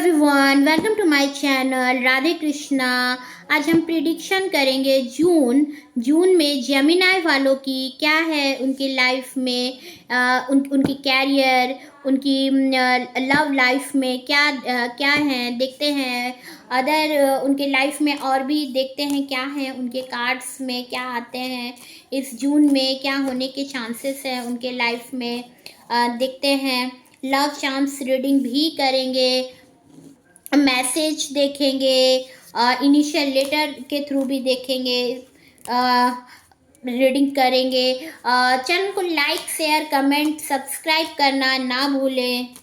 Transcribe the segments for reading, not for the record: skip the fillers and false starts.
Everyone, welcome to my channel Radhe Krishna. आज हम prediction करेंगे जून में जेमिनाई वालों की क्या है उनकी लाइफ में, उनकी कैरियर, उनकी लव लाइफ में क्या है देखते हैं। अदर उनके लाइफ में और भी देखते हैं क्या है, उनके कार्ड्स में क्या आते हैं, इस जून में क्या होने के चांसेस हैं उनके लाइफ में, देखते हैं। लव चार्म्स रीडिंग भी करेंगे, मैसेज देखेंगे, इनिशियल लेटर के थ्रू भी देखेंगे, रीडिंग करेंगे। चैनल को लाइक शेयर कमेंट सब्सक्राइब करना ना भूलें।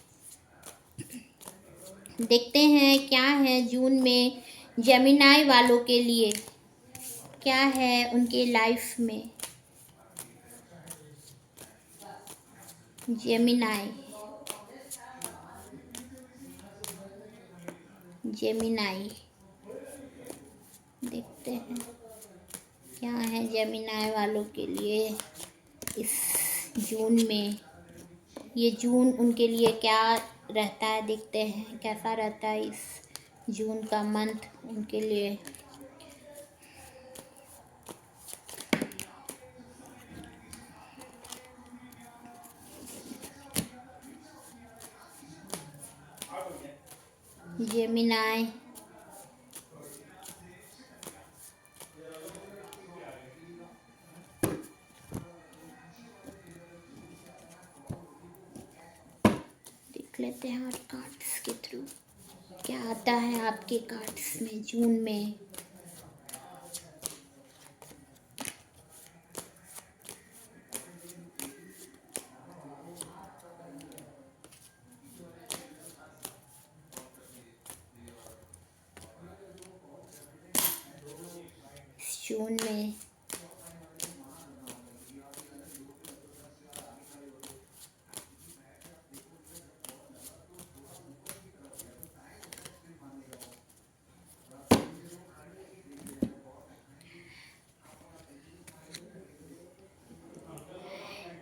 देखते हैं क्या है जून में जेमिनाई वालों के लिए, क्या है उनके लाइफ में। जेमिनाई देखते हैं क्या है जेमिनाई वालों के लिए इस जून में। ये जून उनके लिए क्या रहता है, देखते हैं कैसा रहता है इस जून का मंथ उनके लिए। जेमिनाई देख लेते हैं और कार्ड्स के थ्रू क्या आता है आपके कार्ड्स में जून में। जून में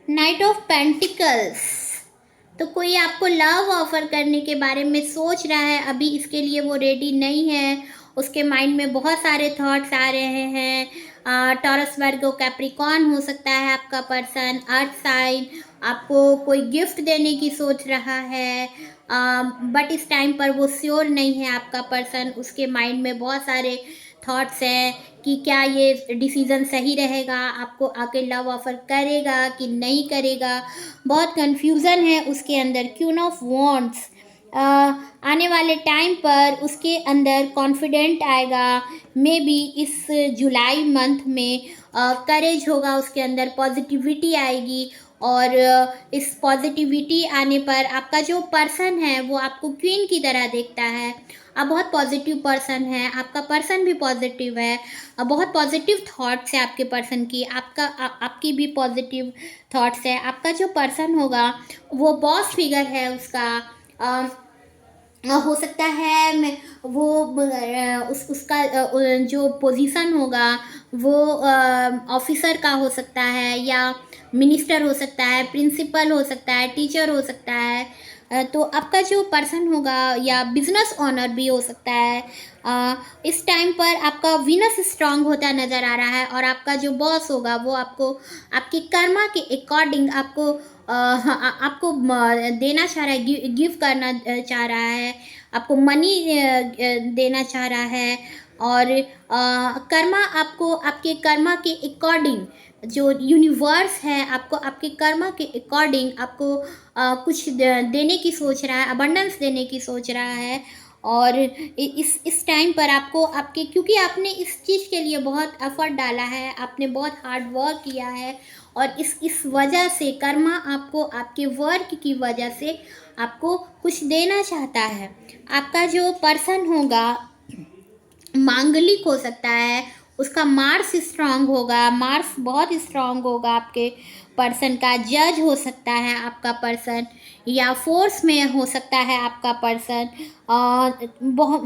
नाइट ऑफ पेंटिकल्स, तो कोई आपको लव ऑफर करने के बारे में सोच रहा है, अभी इसके लिए वो रेडी नहीं है। उसके माइंड में बहुत सारे थॉट्स आ रहे हैं। टॉरस वर्गो कैप्रिकॉर्न हो सकता है आपका पर्सन, अर्थ साइन। आपको कोई गिफ्ट देने की सोच रहा है, बट इस टाइम पर वो श्योर नहीं है आपका पर्सन। उसके माइंड में बहुत सारे थॉट्स हैं कि क्या ये डिसीज़न सही रहेगा, आपको आके लव ऑफ़र करेगा कि नहीं करेगा। बहुत कन्फ्यूज़न है उसके अंदर। क्वीन ऑफ वॉन्ड्स, आने वाले टाइम पर उसके अंदर कॉन्फिडेंट आएगा। मे बी इस जुलाई मंथ में करेज होगा उसके अंदर, पॉजिटिविटी आएगी। और इस पॉजिटिविटी आने पर आपका जो पर्सन है वो आपको क्वीन की तरह देखता है। आप बहुत पॉजिटिव पर्सन है, आपका पर्सन भी पॉजिटिव है। बहुत पॉजिटिव थॉट्स है आपके पर्सन की, आपकी भी पॉजिटिव थॉट्स है। आपका जो पर्सन होगा वो बॉस फिगर है उसका। हो सकता है वो उसका जो पोजीशन होगा वो ऑफिसर का हो सकता है, या मिनिस्टर हो सकता है, प्रिंसिपल हो सकता है, टीचर हो सकता है। तो आपका जो पर्सन होगा या बिजनेस ओनर भी हो सकता है। इस टाइम पर आपका वीनस स्ट्रांग होता नज़र आ रहा है, और आपका जो बॉस होगा वो आपको आपकी कर्मा के अकॉर्डिंग आपको देना चाह रहा है, गिव करना चाह रहा है, आपको मनी देना चाह रहा है। और कर्मा आपको आपके कर्मा के अकॉर्डिंग, जो यूनिवर्स है आपको आपके कर्मा के अकॉर्डिंग आपको कुछ देने की सोच रहा है, अबंडेंस देने की सोच रहा है। और इस टाइम पर आपको आपके, क्योंकि आपने इस चीज़ के लिए बहुत एफर्ट डाला है, आपने बहुत हार्ड वर्क किया है, और इस वजह से कर्मा आपको आपके वर्क की वजह से आपको कुछ देना चाहता है। आपका जो पर्सन होगा मांगलिक हो सकता है, उसका मार्स स्ट्रांग होगा, मार्स बहुत स्ट्रांग होगा आपके पर्सन का। जज हो सकता है आपका पर्सन, या फोर्स में हो सकता है आपका पर्सन। बहुत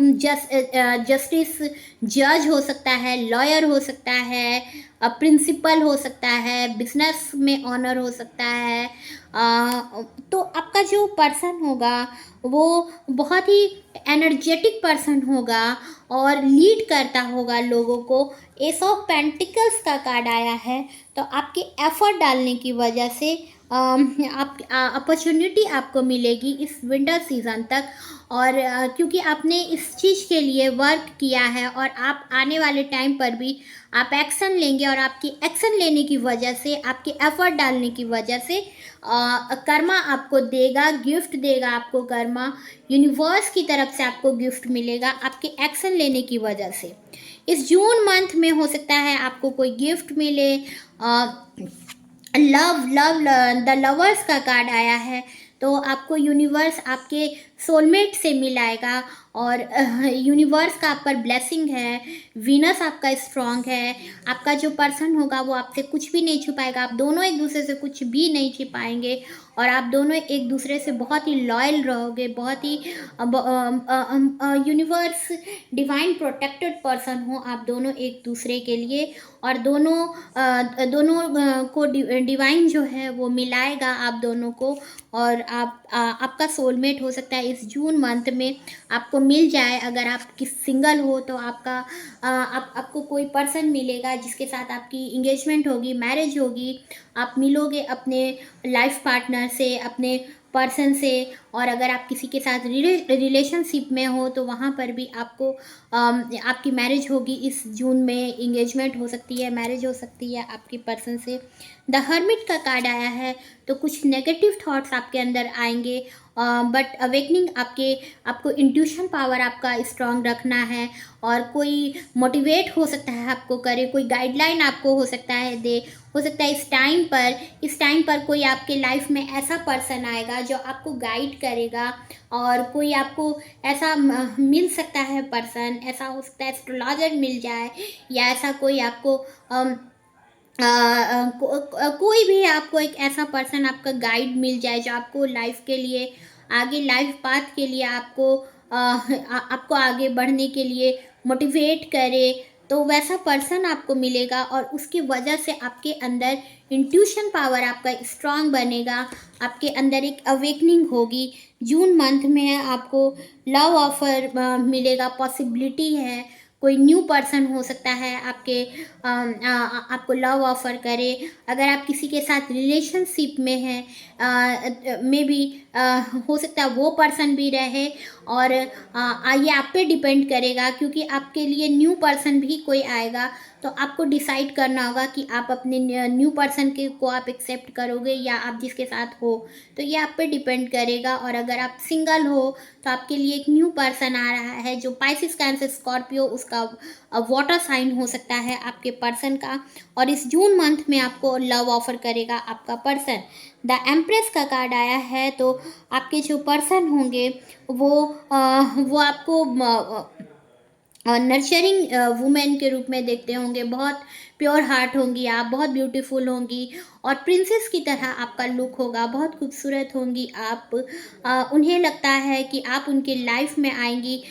जस्टिस जज हो सकता है, लॉयर हो सकता है, प्रिंसिपल हो सकता है, बिजनेस में ऑनर हो सकता है। तो आपका जो पर्सन होगा वो बहुत ही एनर्जेटिक पर्सन होगा और लीड करता होगा लोगों को। एस ऑफ पेंटिकल्स का कार्ड आया है, तो आपके एफर्ट डालने की वजह से आप अपॉर्चुनिटी आपको मिलेगी इस विंटर सीज़न तक। और क्योंकि आपने इस चीज़ के लिए वर्क किया है और आप आने वाले टाइम पर भी आप एक्शन लेंगे, और आपकी एक्शन लेने की वजह से, आपके एफर्ट डालने की वजह से कर्मा आपको देगा, गिफ्ट देगा आपको कर्मा। यूनिवर्स की तरफ से आपको गिफ्ट मिलेगा आपके एक्शन लेने की वजह से। इस जून मंथ में हो सकता है आपको कोई गिफ्ट मिले। लव लव द लवर्स का कार्ड आया है, तो आपको यूनिवर्स आपके सोलमेट से मिलाएगा, और यूनिवर्स का आप पर ब्लेसिंग है। वीनस आपका स्ट्रांग है, आपका जो पर्सन होगा वो आपसे कुछ भी नहीं छुपाएगा, आप दोनों एक दूसरे से कुछ भी नहीं छिपाएंगे, और आप दोनों एक दूसरे से बहुत ही लॉयल रहोगे, बहुत ही यूनिवर्स डिवाइन प्रोटेक्टेड पर्सन हो आप दोनों एक दूसरे के लिए, और दोनों को डिवाइन जो है वो मिलाएगा आप दोनों को, और आपका सोलमेट हो सकता है इस जून मंथ में आपको मिल जाए। अगर आप सिंगल हो तो आपको कोई पर्सन मिलेगा जिसके साथ आपकी इंगेजमेंट होगी, मैरिज होगी, आप मिलोगे अपने लाइफ पार्टनर से, अपने पर्सन से। और अगर आप किसी के साथ रिलेशनशिप में हो तो वहाँ पर भी आपको आपकी मैरिज होगी इस जून में, इंगेजमेंट हो सकती है, मैरिज हो सकती है आपकी पर्सन से। द हर्मिट का कार्ड आया है, तो कुछ नेगेटिव थॉट्स आपके अंदर आएंगे, बट अवेकनिंग आपको इंट्यूशन पावर आपका स्ट्रांग रखना है, और कोई मोटिवेट हो सकता है आपको करे, कोई गाइडलाइन आपको हो सकता है दे। हो सकता है इस टाइम पर कोई आपके लाइफ में ऐसा पर्सन आएगा जो आपको गाइड करेगा, और कोई आपको ऐसा मिल सकता है पर्सन, ऐसा हो सकता है एस्ट्रोलॉजर मिल जाए, या ऐसा कोई आपको कोई भी आपको एक ऐसा पर्सन आपका गाइड मिल जाए जो आपको लाइफ के लिए, आगे लाइफ पाथ के लिए आपको आगे बढ़ने के लिए मोटिवेट करे। तो वैसा पर्सन आपको मिलेगा, और उसकी वजह से आपके अंदर इंट्यूशन पावर आपका स्ट्रांग बनेगा, आपके अंदर एक अवेकनिंग होगी। जून मंथ में आपको लव ऑफर मिलेगा, पॉसिबिलिटी है, कोई न्यू पर्सन हो सकता है आपको लव ऑफर करे। अगर आप किसी के साथ रिलेशनशिप में हैं, मे बी हो सकता है वो पर्सन भी रहे, और ये आप पे डिपेंड करेगा, क्योंकि आपके लिए न्यू पर्सन भी कोई आएगा, तो आपको डिसाइड करना होगा कि आप अपने न्यू पर्सन को आप एक्सेप्ट करोगे या आप जिसके साथ हो, तो ये आप पे डिपेंड करेगा। और अगर आप सिंगल हो तो आपके लिए एक न्यू पर्सन आ रहा है जो पाइसिस, कैंसर, स्कॉर्पियो, उसका वाटर साइन हो सकता है आपके पर्सन का, और इस जून मंथ में आपको लव ऑफर करेगा आपका पर्सन। द एम्प्रेस का कार्ड आया है, तो आपके जो पर्सन होंगे वो आपको नर्चरिंग वुमेन के रूप में देखते होंगे, बहुत प्योर हार्ट होंगी आप, बहुत ब्यूटीफुल होंगी, और प्रिंसेस की तरह आपका लुक होगा, बहुत खूबसूरत होंगी आप। उन्हें लगता है कि आप उनकी लाइफ में आएंगी,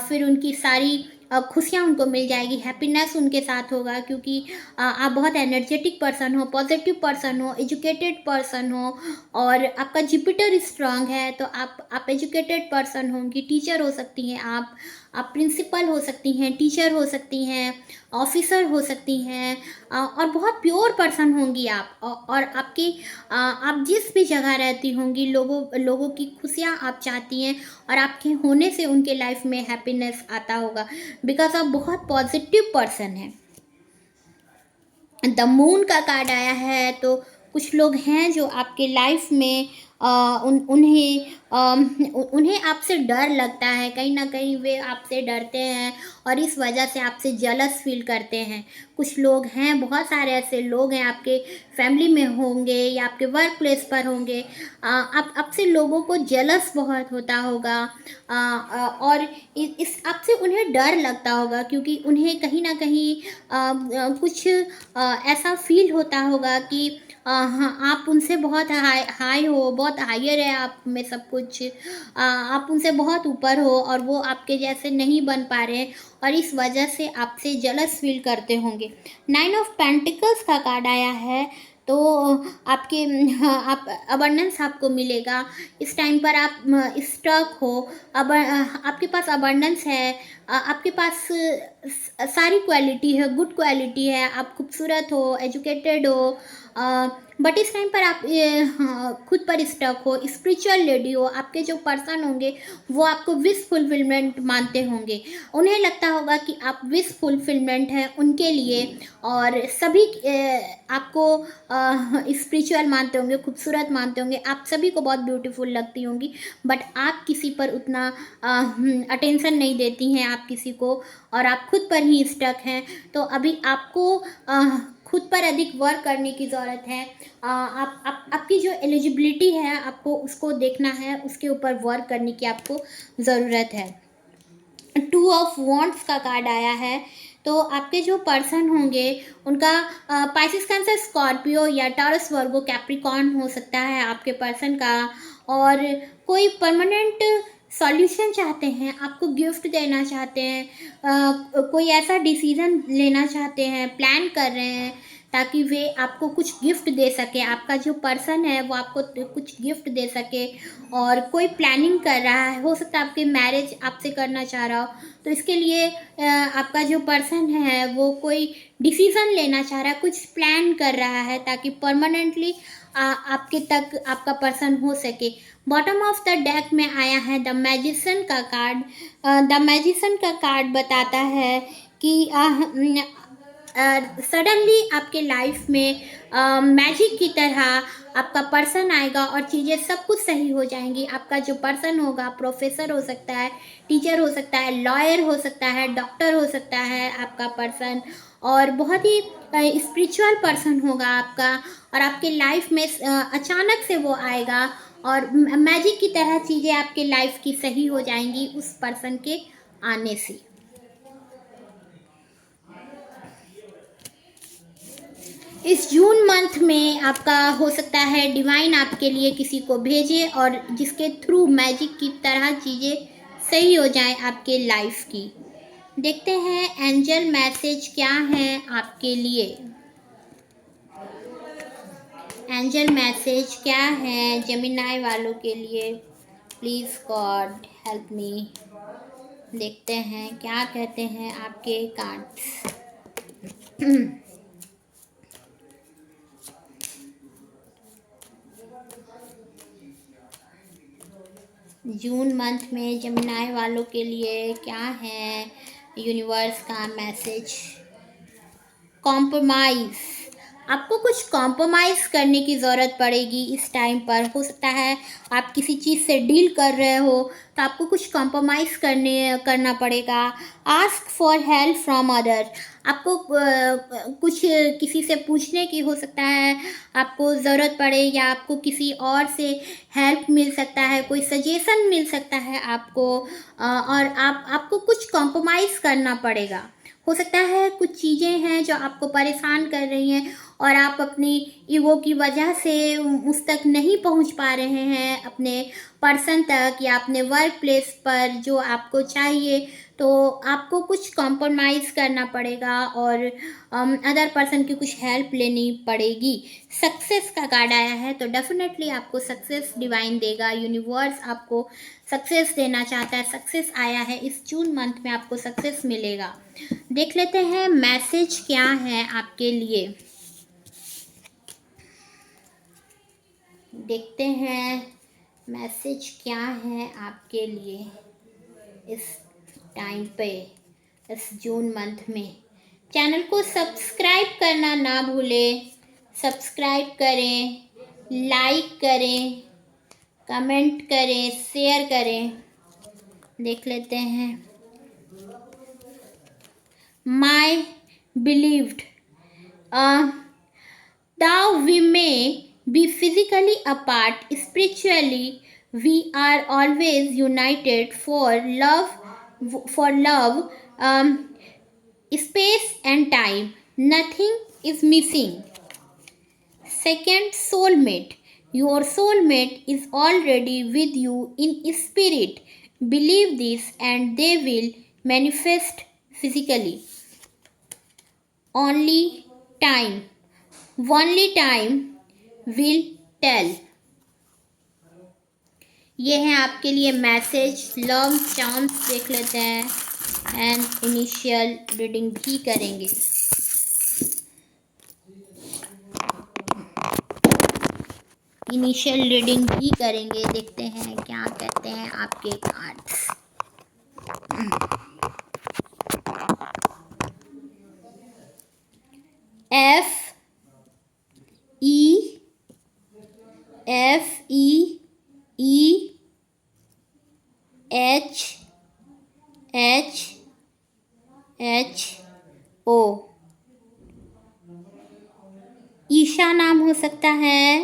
फिर उनकी सारी खुशियाँ उनको मिल जाएगी, हैप्पीनेस उनके साथ होगा, क्योंकि आप बहुत एनर्जेटिक पर्सन हो, पॉजिटिव पर्सन हो, एजुकेटेड पर्सन हो, और आपका जुपिटर स्ट्रांग है, तो आप एजुकेटेड पर्सन होंगी, टीचर हो सकती हैं आप प्रिंसिपल हो सकती हैं, टीचर हो सकती हैं, ऑफिसर हो सकती हैं, और बहुत प्योर पर्सन होंगी आप, और आप जिस भी जगह रहती होंगी लोगों की खुशियाँ आप चाहती हैं, और आपके होने से उनके लाइफ में हैप्पीनेस आता होगा, बिकॉज आप बहुत पॉजिटिव पर्सन हैं। द मून का कार्ड आया है, तो कुछ लोग हैं जो आपके लाइफ में उन्हें आपसे डर लगता है, कहीं ना कहीं वे आपसे डरते हैं, और इस वजह से आपसे जलस फील करते हैं। कुछ लोग हैं, बहुत सारे ऐसे लोग हैं, आपके फैमिली में होंगे या आपके वर्क प्लेस पर होंगे, आपसे लोगों को जलस बहुत होता होगा, और इस आपसे उन्हें डर लगता होगा, क्योंकि उन्हें कहीं ना कहीं कुछ ऐसा फील होता होगा कि हाँ, आप उनसे बहुत हाई हो, बहुत हायर है आप में सब कुछ, आप उनसे बहुत ऊपर हो, और वो आपके जैसे नहीं बन पा रहे हैं, और इस वजह से आपसे जलस फील करते होंगे। 9 ऑफ पेंटिकल्स का कार्ड आया है, तो आपके आप अबंडेंस आपको मिलेगा। इस टाइम पर आप स्टक हो, अब आपके पास अबंडेंस है, आपके पास सारी क्वालिटी है, गुड क्वालिटी है, आप खूबसूरत हो, एजुकेटेड हो, बट इस टाइम पर आप खुद पर स्टक हो, स्पिरिचुअल लेडी हो। आपके जो पर्सन होंगे वो आपको विश फुलफिलमेंट मानते होंगे, उन्हें लगता होगा कि आप विश फुलफिलमेंट हैं उनके लिए, और सभी आपको स्पिरिचुअल मानते होंगे, खूबसूरत मानते होंगे, आप सभी को बहुत ब्यूटीफुल लगती होंगी, बट आप किसी पर उतना अटेंशन नहीं देती हैं, आप किसी को, और आप खुद पर ही स्टक हैं। तो अभी आपको खुद पर अधिक वर्क करने की ज़रूरत है। आपकी जो एलिजिबिलिटी है आपको उसको देखना है, उसके ऊपर वर्क करने की आपको ज़रूरत है। 2 ऑफ वॉन्ड्स का कार्ड आया है, तो आपके जो पर्सन होंगे उनका पाइसिस, कैंसर, स्कॉर्पियो या टॉरस, वर्गो, कैप्रिकॉर्न हो सकता है आपके पर्सन का, और कोई परमानेंट सॉल्यूशन चाहते हैं, आपको गिफ्ट देना चाहते हैं, कोई ऐसा डिसीजन लेना चाहते हैं, प्लान कर रहे हैं ताकि वे आपको कुछ गिफ्ट दे सके। आपका जो पर्सन है वो आपको कुछ गिफ्ट दे सके, और कोई प्लानिंग कर रहा है, हो सकता है आपकी मैरिज आपसे करना चाह रहा हो, तो इसके लिए आपका जो पर्सन है वो कोई डिसीज़न लेना चाह रहा है, कुछ प्लान कर रहा है ताकि परमानेंटली आपके तक आपका पर्सन हो सके। बॉटम ऑफ द डेक में आया है द मैजिशियन का कार्ड। द मैजिशियन का कार्ड बताता है कि सडनली आपके लाइफ में मैजिक की तरह आपका पर्सन आएगा और चीज़ें सब कुछ सही हो जाएंगी। आपका जो पर्सन होगा, प्रोफेसर हो सकता है, टीचर हो सकता है, लॉयर हो सकता है, डॉक्टर हो सकता है आपका पर्सन, और बहुत ही स्पिरिचुअल पर्सन होगा आपका, और आपके लाइफ में अचानक से वो आएगा और मैजिक की तरह चीज़ें आपके लाइफ की सही हो जाएंगी उस पर्सन के आने से। इस जून मंथ में आपका हो सकता है डिवाइन आपके लिए किसी को भेजे, और जिसके थ्रू मैजिक की तरह चीज़ें सही हो जाए आपके लाइफ की। देखते हैं एंजल मैसेज क्या है आपके लिए। एंजल मैसेज क्या है जेमिनाई वालों के लिए, प्लीज़ गॉड हेल्प मी। देखते हैं क्या कहते हैं आपके कार्ड्स। जून मंथ में जेमिनाई वालों के लिए क्या है यूनिवर्स का मैसेज। कॉम्प्रोमाइज़, आपको कुछ कॉम्प्रोमाइज़ करने की ज़रूरत पड़ेगी इस टाइम पर। हो सकता है आप किसी चीज़ से डील कर रहे हो तो आपको कुछ कॉम्प्रोमाइज़ करना पड़ेगा। Ask for help from other, आपको कुछ किसी से पूछने की हो सकता है आपको ज़रूरत पड़े, या आपको किसी और से हेल्प मिल सकता है, कोई सजेशन मिल सकता है आपको, और आपको कुछ कॉम्प्रोमाइज़ करना पड़ेगा। हो सकता है कुछ चीज़ें हैं जो आपको परेशान कर रही हैं और आप अपनी ईगो की वजह से उस तक नहीं पहुंच पा रहे हैं अपने पर्सन तक, या अपने वर्क प्लेस पर जो आपको चाहिए, तो आपको कुछ कॉम्प्रोमाइज़ करना पड़ेगा और अदर पर्सन की कुछ हेल्प लेनी पड़ेगी। सक्सेस का कार्ड आया है, तो डेफिनेटली आपको सक्सेस डिवाइन देगा। यूनिवर्स आपको सक्सेस देना चाहता है, सक्सेस आया है, इस जून मंथ में आपको सक्सेस मिलेगा। देख लेते हैं मैसेज क्या है आपके लिए। देखते हैं मैसेज क्या है आपके लिए इस टाइम पे, इस जून मंथ में। चैनल को सब्सक्राइब करना ना भूलें, सब्सक्राइब करें, लाइक करें, कमेंट करें, शेयर करें। देख लेते हैं। माई believed, though we may be physically apart, spiritually we are always united for love, space and time. Nothing is missing. Second, soulmate. Your soulmate is already with you in spirit. Believe this and they will manifest physically. Only time. Only time will tell. ये है आपके लिए message. Love chance देख लेते हैं and initial reading भी करेंगे। Initial reading भी करेंगे, देखते हैं क्या कहते हैं आपके कार्ड्स। FEFEHO। ईशा नाम हो सकता है,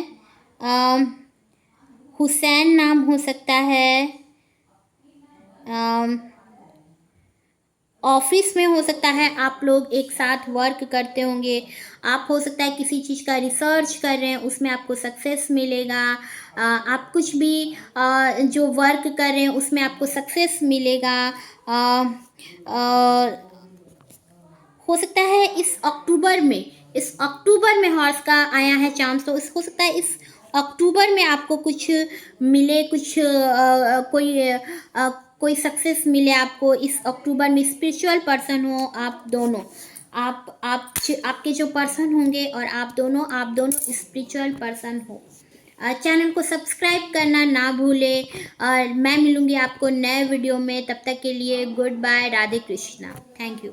हुसैन नाम हो सकता है, ऑफिस में हो सकता है आप लोग एक साथ वर्क करते होंगे। आप हो सकता है किसी चीज़ का रिसर्च कर रहे हैं, उसमें आपको सक्सेस मिलेगा। आप कुछ भी जो वर्क कर रहे हैं उसमें आपको सक्सेस मिलेगा। हो सकता है इस अक्टूबर में हॉर्स का आया है चांस, तो हो सकता है इस अक्टूबर में आपको कुछ मिले, कुछ कोई सक्सेस मिले आपको इस अक्टूबर में। स्पिरिचुअल पर्सन हो आप दोनों, आपके जो पर्सन होंगे और आप दोनों स्पिरिचुअल पर्सन हो। चैनल को सब्सक्राइब करना ना भूलें और मैं मिलूँगी आपको नए वीडियो में। तब तक के लिए good bye, Radhe Krishna, thank you.